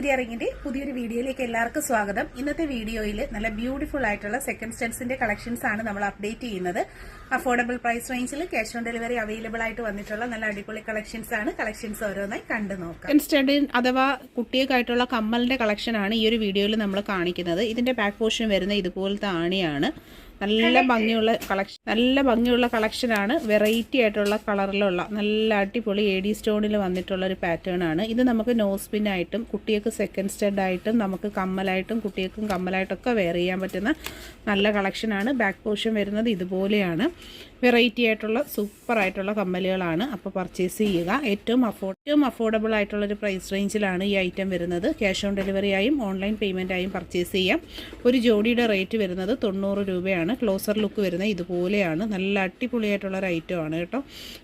സൂര്യ റിങ്ങിന്റെ പുതിയൊരു വീഡിയോയിലേക്ക് എല്ലാവർക്കും സ്വാഗതം. ഇന്നത്തെ വീഡിയോയിൽ നല്ല ബ്യൂട്ടിഫുൾ ആയിട്ടുള്ള സെക്കൻഡ് സ്റ്റഡ്സിന്റെ കളക്ഷൻസ് ആണ് നമ്മൾ അപ്ഡേറ്റ് ചെയ്യുന്നത്. അഫോർഡബിൾ പ്രൈസ് റേഞ്ചിൽ ക്യാഷ് ഓൺ ഡെലിവറി അവൈലബിൾ ആയിട്ട് വന്നിട്ടുള്ള നല്ല അടിപൊളി കളക്ഷൻസ് ആണ്. കളക്ഷൻസ് ഓരോന്നായി കണ്ടു നോക്കാം. സെക്കൻഡ് സ്റ്റഡ് അഥവാ കുട്ടികൾക്കായിട്ടുള്ള കമ്മലിന്റെ കളക്ഷൻ ആണ് ഈ ഒരു വീഡിയോയിൽ നമ്മൾ കാണിക്കുന്നത്. ഇതിന്റെ ബാക്ക് പോർഷൻ വരുന്ന ഇതുപോലത്തെ ആണിയാണ്. നല്ല ഭംഗിയുള്ള കളക്ഷനാണ്. വെറൈറ്റി ആയിട്ടുള്ള കളറിലുള്ള നല്ല അടിപൊളി AD സ്റ്റോണിൽ വന്നിട്ടുള്ള ഒരു പാറ്റേൺ ആണ്. ഇത് നമുക്ക് നോസ് പിൻ ആയിട്ടും കുട്ടികൾക്ക് സെക്കൻഡ് സ്റ്റഡ് ആയിട്ടും നമുക്ക് കമ്മലായിട്ടും കുട്ടികൾക്കും കമ്മലായിട്ടൊക്കെ വെയർ ചെയ്യാൻ പറ്റുന്ന നല്ല കളക്ഷനാണ്. ബാക്ക് പോർഷൻ വരുന്നത് ഇതുപോലെയാണ്. വെറൈറ്റി ആയിട്ടുള്ള സൂപ്പർ ആയിട്ടുള്ള കമ്മലുകളാണ്. അപ്പോൾ പർച്ചേസ് ചെയ്യുക. ഏറ്റവും അഫോർഡബിൾ ആയിട്ടുള്ളൊരു പ്രൈസ് റേഞ്ചിലാണ് ഈ ഐറ്റം വരുന്നത്. ക്യാഷ് ഓൺ ഡെലിവറി ആയും ഓൺലൈൻ പേയ്മെൻ്റ് ആയും പർച്ചേസ് ചെയ്യാം. ഒരു ജോഡിയുടെ റേറ്റ് വരുന്നത് 90 രൂപയാണ്. ക്ലോസർ ലുക്ക് വരുന്നത് ഇതുപോലെയാണ്. നല്ല അടിപൊളിയായിട്ടുള്ളൊരു ഐറ്റമാണ് കേട്ടോ.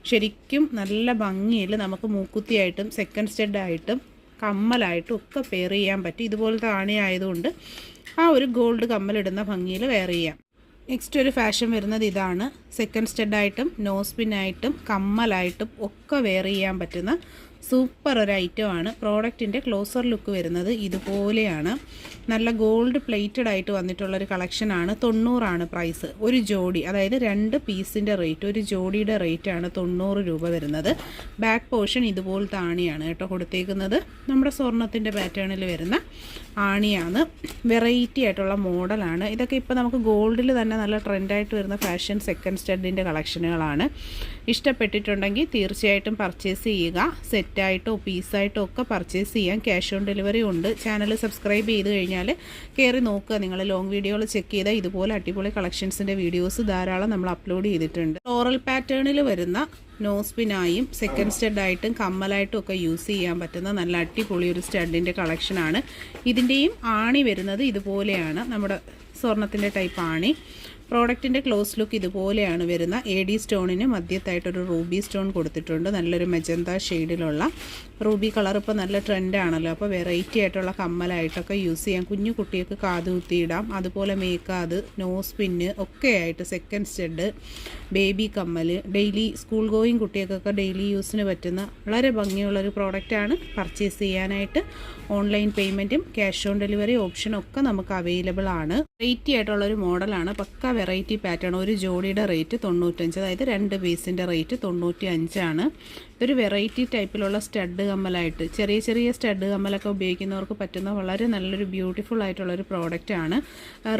ശരിക്കും നല്ല ഭംഗിയിൽ നമുക്ക് മൂക്കുത്തിയായിട്ടും സെക്കൻഡ് സ്റ്റഡായിട്ടും കമ്മലായിട്ടും ഒക്കെ പെയർ ചെയ്യാൻ പറ്റും. ഇതുപോലത്തെ ആണി ആയതുകൊണ്ട് ആ ഒരു ഗോൾഡ് കമ്മലിടുന്ന ഭംഗിയിൽ വെയർ ചെയ്യാം. നെക്സ്റ്റ് ഒരു ഫാഷൻ വരുന്നത് ഇതാണ്. സെക്കൻഡ് സ്റ്റഡായിട്ടും നോസ് പിന്നായിട്ടും കമ്മലായിട്ടും ഒക്കെ വെയർ ചെയ്യാൻ പറ്റുന്ന സൂപ്പർ ഒരു ഐറ്റമാണ്. പ്രോഡക്റ്റിൻ്റെ ക്ലോസർ ലുക്ക് വരുന്നത് ഇതുപോലെയാണ്. നല്ല ഗോൾഡ് പ്ലേറ്റഡ് ആയിട്ട് വന്നിട്ടുള്ളൊരു കളക്ഷനാണ്. 90 പ്രൈസ്. ഒരു ജോഡി, അതായത് 2 പീസിൻ്റെ റേറ്റ്, ഒരു ജോഡിയുടെ റേറ്റാണ് 90 രൂപ വരുന്നത്. ബാക്ക് പോർഷൻ ഇതുപോലത്തെ ആണിയാണ് കേട്ടോ കൊടുത്തേക്കുന്നത്. നമ്മുടെ സ്വർണത്തിൻ്റെ പാറ്റേണിൽ വരുന്ന ആണിയാണ്. വെറൈറ്റി ആയിട്ടുള്ള മോഡലാണ്. ഇതൊക്കെ ഇപ്പോൾ നമുക്ക് ഗോൾഡിൽ തന്നെ നല്ല ട്രെൻഡായിട്ട് വരുന്ന ഫാഷൻ സെക്കൻഡ് സ്റ്റഡിൻ്റെ കളക്ഷനുകളാണ്. ഇഷ്ടപ്പെട്ടിട്ടുണ്ടെങ്കിൽ തീർച്ചയായിട്ടും പർച്ചേസ് ചെയ്യുക. സെറ്റായിട്ടോ പീസായിട്ടോ ഒക്കെ പർച്ചേസ് ചെയ്യാം. ക്യാഷ് ഓൺ ഡെലിവറി ഉണ്ട്. ചാനൽ സബ്സ്ക്രൈബ് ചെയ്ത് കഴിഞ്ഞാൽ കയറി നോക്കുക. നിങ്ങൾ ലോങ് വീഡിയോകൾ ചെക്ക് ചെയ്താൽ ഇതുപോലെ അടിപൊളി കളക്ഷൻസിൻ്റെ വീഡിയോസ് ധാരാളം നമ്മൾ അപ്ലോഡ് ചെയ്തിട്ടുണ്ട്. ഫ്ലോറൽ പാറ്റേണിൽ വരുന്ന നോസ് പിനായും സെക്കൻഡ് സ്റ്റഡായിട്ടും കമ്മലായിട്ടും ഒക്കെ യൂസ് ചെയ്യാൻ പറ്റുന്ന നല്ല അടിപൊളി ഒരു സ്റ്റഡിൻ്റെ കളക്ഷനാണ്. ഇതിൻ്റെയും ആണി വരുന്നത് ഇതുപോലെയാണ്. നമ്മുടെ സ്വർണത്തിൻ്റെ ടൈപ്പ് ആണി. പ്രോഡക്റ്റിൻ്റെ ക്ലോസ് ലുക്ക് ഇതുപോലെയാണ് വരുന്ന. AD സ്റ്റോണിന് മധ്യത്തായിട്ടൊരു റൂബി സ്റ്റോൺ കൊടുത്തിട്ടുണ്ട്. നല്ലൊരു മെജന്ത ഷെയ്ഡിലുള്ള റൂബി കളർ ഇപ്പോൾ നല്ല ട്രെൻഡാണല്ലോ. അപ്പോൾ വെറൈറ്റി ആയിട്ടുള്ള കമ്മലായിട്ടൊക്കെ യൂസ് ചെയ്യാം. കുഞ്ഞു കുട്ടികൾക്ക് കാത് കുത്തിയിടാം. അതുപോലെ മേക്കാത്, നോസ് പിന്ന് ഒക്കെ ആയിട്ട് സെക്കൻഡ് സ്റ്റഡ്, ബേബി കമ്മൽ, ഡെയിലി സ്കൂൾ ഗോയിങ് കുട്ടികൾക്കൊക്കെ ഡെയിലി യൂസിന് പറ്റുന്ന വളരെ ഭംഗിയുള്ളൊരു പ്രോഡക്റ്റാണ്. പർച്ചേസ് ചെയ്യാനായിട്ട് ഓൺലൈൻ പേയ്മെൻറ്റും ക്യാഷ് ഓൺ ഡെലിവറി ഓപ്ഷനും ഒക്കെ നമുക്ക് അവൈലബിൾ ആണ്. വെറൈറ്റി ആയിട്ടുള്ളൊരു മോഡലാണ്. പക്ക വെറൈറ്റി പാറ്റേൺ. ഒരു ജോഡിയുടെ റേറ്റ് 95, അതായത് 2 പീസിൻ്റെ റേറ്റ് 95 ഇതൊരു വെറൈറ്റി ടൈപ്പിലുള്ള സ്റ്റഡ് കമ്മലായിട്ട് ചെറിയ സ്റ്റഡ് കമ്മലൊക്കെ ഉപയോഗിക്കുന്നവർക്ക് പറ്റുന്ന വളരെ നല്ലൊരു ബ്യൂട്ടിഫുൾ ആയിട്ടുള്ളൊരു പ്രോഡക്റ്റാണ്.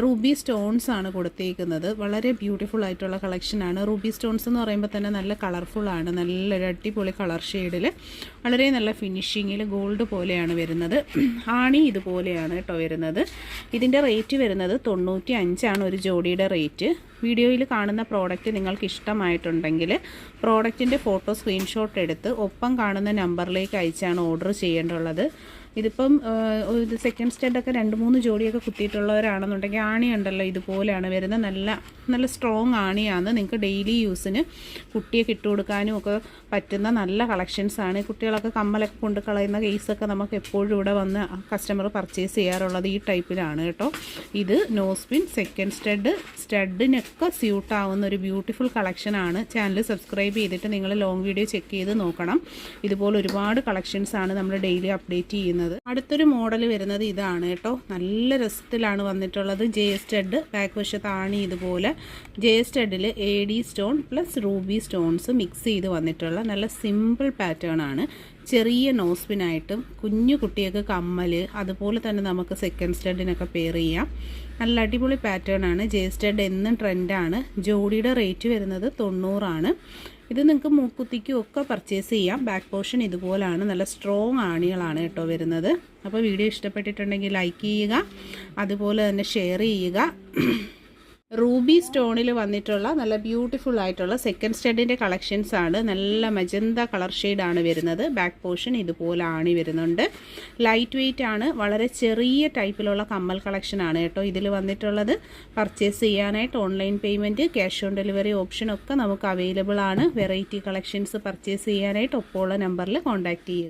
റൂബി സ്റ്റോൺസ് ആണ് കൊടുത്തേക്കുന്നത്. വളരെ ബ്യൂട്ടിഫുൾ ആയിട്ടുള്ള കളക്ഷനാണ്. റൂബി സ്റ്റോൺസ് എന്ന് പറയുമ്പോൾ തന്നെ നല്ല കളർഫുള്ളാണ്. നല്ലൊരു അടിപൊളി കളർ ഷെയ്ഡിൽ വളരെ നല്ല ഫിനിഷിങ്ങിൽ ഗോൾഡ് പോലെയാണ് വരുന്നത്. ആണി ഇതുപോലെയാണ് കേട്ടോ വരുന്നത്. ഇതിൻ്റെ റേറ്റ് വരുന്നത് 95 ഒരു ജോഡിയുടെ റേറ്റ്. വീഡിയോയിൽ കാണുന്ന പ്രോഡക്റ്റ് നിങ്ങൾക്ക് ഇഷ്ടമായിട്ടുണ്ടെങ്കിൽ പ്രോഡക്റ്റിൻ്റെ ഫോട്ടോ സ്ക്രീൻഷോട്ട് എടുത്ത് ഒപ്പം കാണുന്ന നമ്പറിലേക്ക് അയച്ചാണ് ഓർഡർ ചെയ്യേണ്ടുള്ളത്. ഇതിപ്പം ഇത് സെക്കൻഡ് സ്റ്റഡൊക്കെ 2-3 ജോഡിയൊക്കെ കുത്തിയിട്ടുള്ളവരാണെന്നുണ്ടെങ്കിൽ ആണി ഉണ്ടല്ലോ ഇതുപോലെയാണ് വരുന്നത്. നല്ല സ്ട്രോങ് ആണിയാണ്. നിങ്ങൾക്ക് ഡെയിലി യൂസിന് കുട്ടിയൊക്കെ ഇട്ട് കൊടുക്കാനും ഒക്കെ പറ്റുന്ന നല്ല കളക്ഷൻസാണ്. കുട്ടികളൊക്കെ കമ്മലൊക്കെ കൊണ്ട് കളയുന്ന കേസൊക്കെ നമുക്ക് എപ്പോഴും ഇവിടെ വന്ന് കസ്റ്റമർ പർച്ചേസ് ചെയ്യാറുള്ളത് ഈ ടൈപ്പിലാണ് കേട്ടോ. ഇത് നോസ് പിൻ, സെക്കൻഡ് സ്റ്റഡിനൊക്കെ സ്യൂട്ട് ആവുന്ന ഒരു ബ്യൂട്ടിഫുൾ കളക്ഷനാണ്. ചാനൽ സബ്സ്ക്രൈബ് ചെയ്തിട്ട് നിങ്ങൾ ലോങ് വീഡിയോ ചെക്ക് ചെയ്ത് നോക്കണം. ഇതുപോലെ ഒരുപാട് കളക്ഷൻസാണ് നമ്മൾ ഡെയിലി അപ്ഡേറ്റ് ചെയ്യുന്നത്. അടുത്തൊരു മോഡൽ വരുന്നത് ഇതാണ് കേട്ടോ. നല്ല രസത്തിലാണ് വന്നിട്ടുള്ളത്. സ്റ്റഡ് ബാക്ക് വശത്ത് ആണി ഇതുപോലെ. സ്റ്റഡിൽ AD stone plus Ruby stones mix ചെയ്ത് വന്നിട്ടുള്ള നല്ല സിമ്പിൾ പാറ്റേൺ ആണ്. ചെറിയ നോസ് പിനായിട്ടും കുഞ്ഞു കുട്ടികൾക്ക് കമ്മൽ, അതുപോലെ തന്നെ നമുക്ക് സെക്കൻഡ് സ്റ്റഡിനൊക്കെ പെയർ ചെയ്യാം. നല്ല അടിപൊളി പാറ്റേൺ ആണ്. സ്റ്റഡ് എന്നും ട്രെൻഡാണ്. ജോഡിയുടെ റേറ്റ് വരുന്നത് 90. ഇത് നിങ്ങൾക്ക് മൂക്കുത്തിക്കും ഒക്കെ പർച്ചേസ് ചെയ്യാം. ബാക്ക് പോർഷൻ ഇതുപോലാണ്. നല്ല സ്ട്രോങ് ആണികളാണ് കേട്ടോ വരുന്നത്. അപ്പോൾ വീഡിയോ ഇഷ്ടപ്പെട്ടിട്ടുണ്ടെങ്കിൽ ലൈക്ക് ചെയ്യുക, അതുപോലെ തന്നെ ഷെയർ ചെയ്യുക. റൂബി സ്റ്റോണിൽ വന്നിട്ടുള്ള നല്ല ബ്യൂട്ടിഫുൾ ആയിട്ടുള്ള സെക്കൻഡ് സ്റ്റഡിൻ്റെ കളക്ഷൻസ് ആണ്. നല്ല മജന്ത കളർ ഷെയ്ഡാണ് വരുന്നത്. ബാക്ക് പോർഷൻ ഇതുപോലെ ആണി വരുന്നുണ്ട്. ലൈറ്റ് വെയ്റ്റ് ആണ്. വളരെ ചെറിയ ടൈപ്പിലുള്ള കമ്മൽ കളക്ഷനാണ് കേട്ടോ ഇതിൽ വന്നിട്ടുള്ളത്. പർച്ചേസ് ചെയ്യാനായിട്ട് online payment, cash on delivery option ഒക്കെ നമുക്ക് അവൈലബിൾ ആണ്. വെറൈറ്റി കളക്ഷൻസ് പർച്ചേസ് ചെയ്യാനായിട്ട് ഒപ്പമുള്ള നമ്പറിൽ കോൺടാക്റ്റ് ചെയ്യുക.